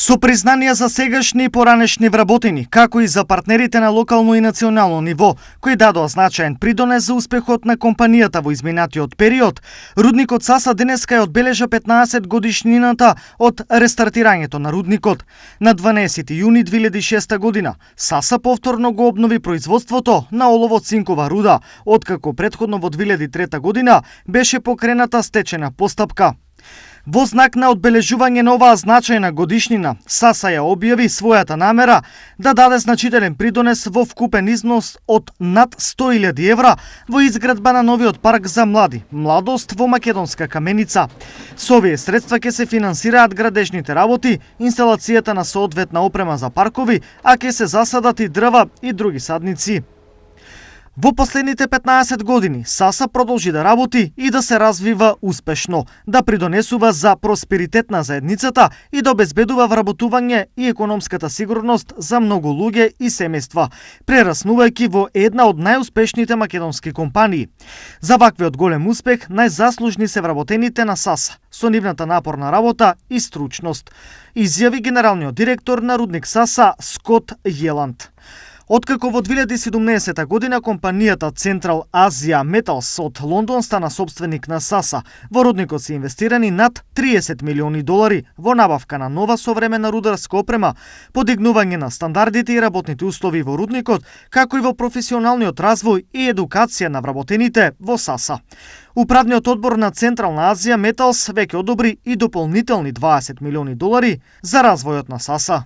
Со признанија за сегашни и поранешни вработени, како и за партнерите на локално и национално ниво, кои дадоа значаен придонес за успехот на компанијата во изминатиот период, рудникот Саса денеска ја одбележа 15 годишнината од рестартирањето на рудникот. На 12 јуни 2006 година Саса повторно го обнови производството на олово-цинкова руда, откако претходно во 2003 година беше покрената стечена постапка. Во знак на одбележување на оваа значајна годишнина, Саса ја објави својата намера да даде значителен придонес во вкупен износ од над 100.000 евра во изградба на новиот парк за млади, Младост во Македонска Каменица. Со овие средства ќе се финансираат градежните работи, инсталацијата на соодветна опрема за паркови, а ќе се засадат и дрва и други садници. Во последните 15 години Саса продолжи да работи и да се развива успешно, да придонесува за просперитет на заедницата и да обезбедува вработување и економската сигурност за многу луѓе и семејства, прераснувајќи во една од најуспешните македонски компании. За ваквиот голем успех најзаслужни се вработените на Саса, со нивната напорна работа и стручност, изјави генералниот директор на рудник Саса Скот Јеланд. Откако во 2017 година компанијата Central Asia Metals од Лондон стана собственик на Саса, во рудникот се инвестирани над 30 милиони долари во набавка на нова современа рударска опрема, подигнување на стандардите и работните услови во рудникот, како и во професионалниот развој и едукација на вработените во Саса. Управниот одбор на Централна Азија Металс веќе одобри и дополнителни 20 милиони долари за развојот на Саса.